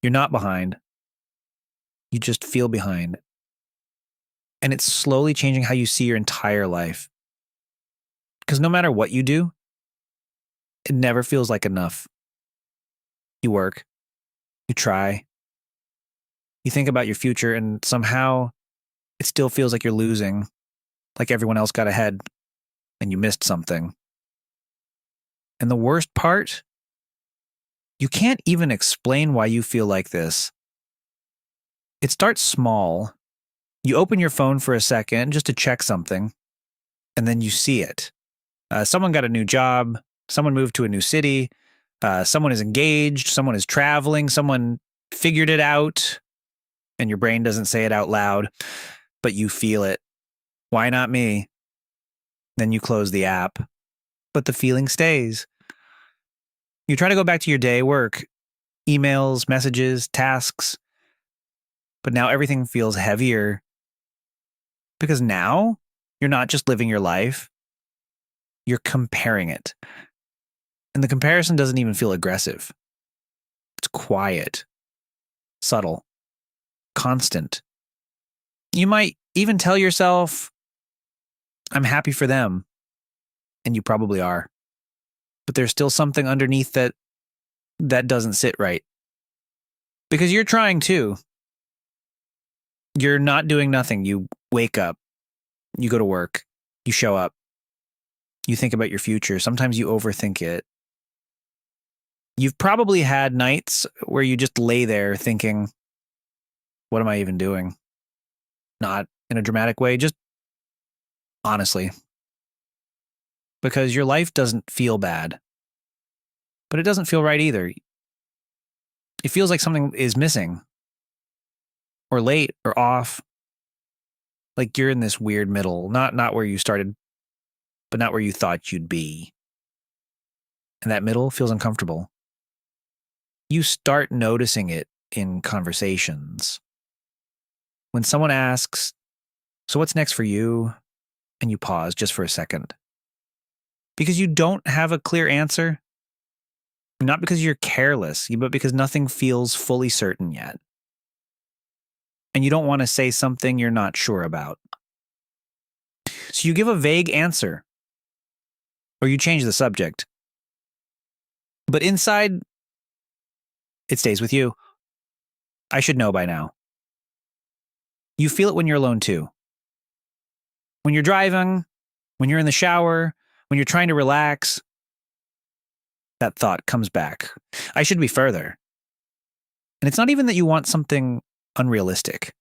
You're not behind. You just feel behind. And it's slowly changing how you see your entire life. Because no matter what you do, it never feels like enough. You work, you try, you think about your future, and somehow it still feels like you're losing, like everyone else got ahead and you missed something. And the worst part, you can't even explain why you feel like this. It starts small. You open your phone for a second just to check something, and then you see it. Someone got a new job, someone moved to a new city, someone is engaged, someone is traveling, someone figured it out, and your brain doesn't say it out loud, but you feel it. Why not me? Then you close the app, but the feeling stays. You try to go back to your day, work, emails, messages, tasks, but now everything feels heavier. Because now you're not just living your life, you're comparing it. And the comparison doesn't even feel aggressive. It's quiet, subtle, constant. You might even tell yourself, I'm happy for them. And you probably are. But there's still something underneath that doesn't sit right. Because you're trying too. You're not doing nothing. You wake up, you go to work, you show up, you think about your future. Sometimes you overthink it. You've probably had nights where you just lay there thinking, what am I even doing? Not in a dramatic way, just honestly. Because your life doesn't feel bad, but it doesn't feel right either. It feels like something is missing, or late, or off. Like you're in this weird middle, not where you started, but not where you thought you'd be. And that middle feels uncomfortable. You start noticing it in conversations. When someone asks, so what's next for you? And you pause just for a second. Because you don't have a clear answer. Not because you're careless, but because nothing feels fully certain yet. And you don't want to say something you're not sure about. So you give a vague answer. Or you change the subject. But inside, it stays with you. I should know by now. You feel it when you're alone too. When you're driving, when you're in the shower, when you're trying to relax, that thought comes back. I should be further. And it's not even that you want something unrealistic.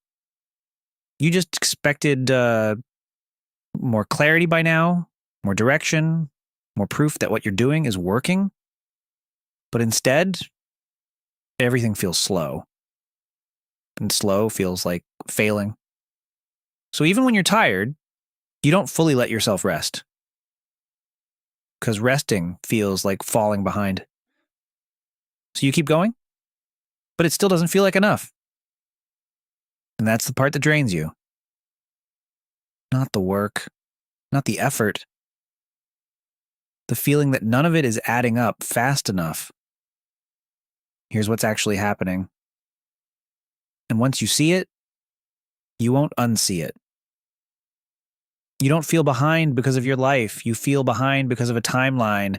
You just expected more clarity by now, more direction, more proof that what you're doing is working. But instead, everything feels slow. And slow feels like failing. So even when you're tired, you don't fully let yourself rest. Because resting feels like falling behind. So you keep going, but it still doesn't feel like enough. And that's the part that drains you. Not the work, not the effort. The feeling that none of it is adding up fast enough. Here's what's actually happening. And once you see it, you won't unsee it. You don't feel behind because of your life. You feel behind because of a timeline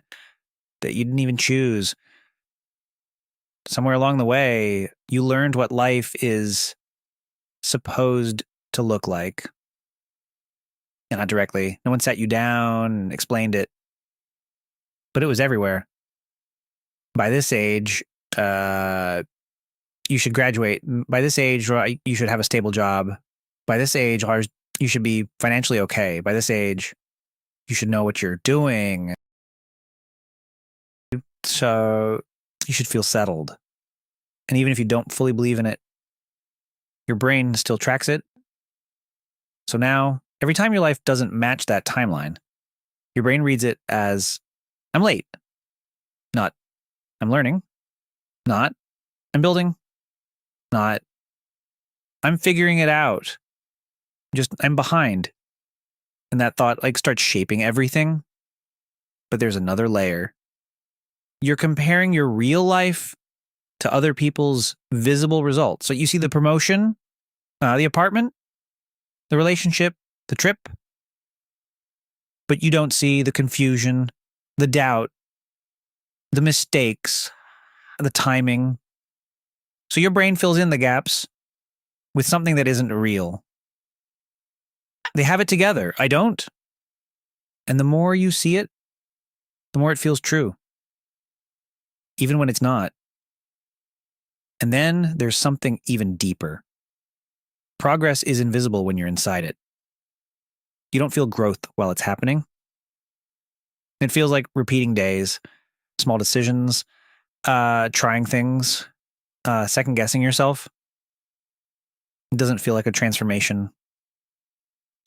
that you didn't even choose. Somewhere along the way, you learned what life is supposed to look like. And not directly. No one sat you down and explained it. But it was everywhere. By this age, you should graduate. By this age, you should have a stable job. By this age, you should be financially okay. By this age, you should know what you're doing. So you should feel settled. And even if you don't fully believe in it, your brain still tracks it. So now, every time your life doesn't match that timeline, your brain reads it as, I'm late. Not, I'm learning. Not, I'm building. Not, I'm figuring it out. Just, I'm behind. And that thought starts shaping everything. But there's another layer. You're comparing your real life to other people's visible results. So you see the promotion, the apartment, the relationship, the trip, but you don't see the confusion, the doubt, the mistakes, the timing. So your brain fills in the gaps with something that isn't real. They have it together. I don't. And the more you see it, the more it feels true, even when it's not. And then there's something even deeper. Progress is invisible when you're inside it. You don't feel growth while it's happening. It feels like repeating days, small decisions, trying things, second guessing yourself. It doesn't feel like a transformation.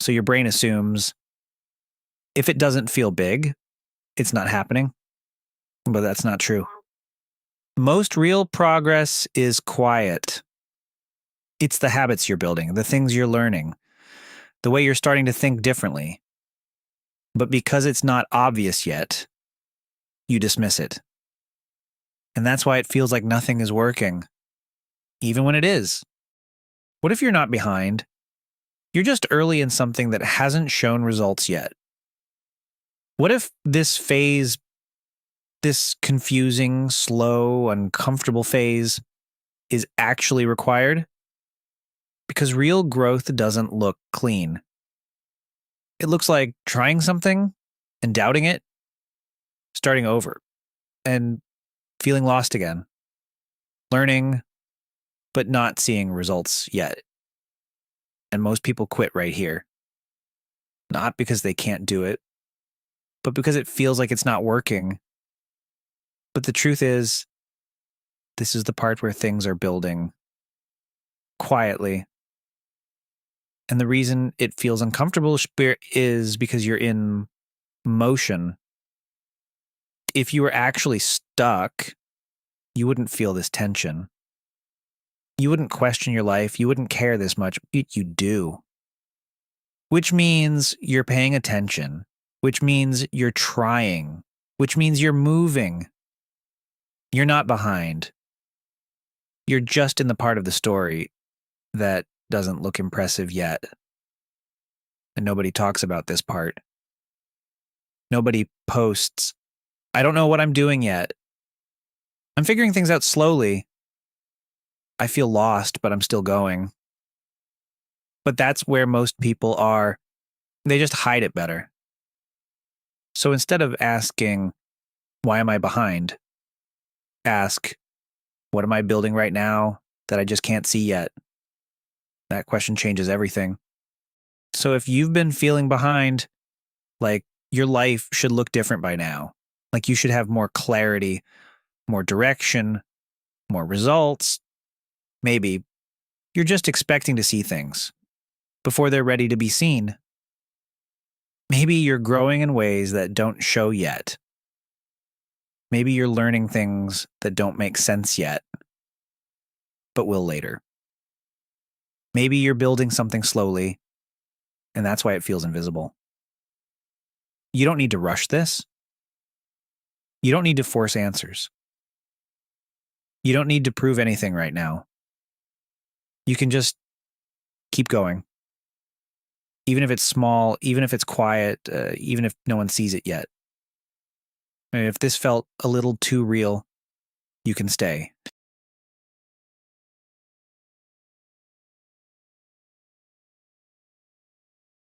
So your brain assumes if it doesn't feel big, it's not happening. But that's not true. Most real progress is quiet. It's the habits you're building, the things you're learning, the way you're starting to think differently. But because it's not obvious yet, you dismiss it. And that's why it feels like nothing is working, even when it is. What if you're not behind? You're just early in something that hasn't shown results yet. What if this phase, this confusing, slow, uncomfortable phase, is actually required? Because real growth doesn't look clean. It looks like trying something and doubting it, starting over, and feeling lost again, learning, but not seeing results yet. And most people quit right here. Not because they can't do it, but because it feels like it's not working. But the truth is, this is the part where things are building quietly. And the reason it feels uncomfortable is because you're in motion. If you were actually stuck, you wouldn't feel this tension. You wouldn't question your life. You wouldn't care this much. You do. Which means you're paying attention, which means you're trying, which means you're moving. You're not behind. You're just in the part of the story that doesn't look impressive yet. And nobody talks about this part. Nobody posts, I don't know what I'm doing yet. I'm figuring things out slowly. I feel lost, but I'm still going. But that's where most people are. They just hide it better. So instead of asking, why am I behind? Ask, what am I building right now that I just can't see yet? That question changes everything. So if you've been feeling behind, like your life should look different by now, like you should have more clarity, more direction, more results, maybe you're just expecting to see things before they're ready to be seen. Maybe you're growing in ways that don't show yet. Maybe you're learning things that don't make sense yet, but will later. Maybe you're building something slowly, and that's why it feels invisible. You don't need to rush this. You don't need to force answers. You don't need to prove anything right now. You can just keep going. Even if it's small, even if it's quiet, even if no one sees it yet. And if this felt a little too real, you can stay.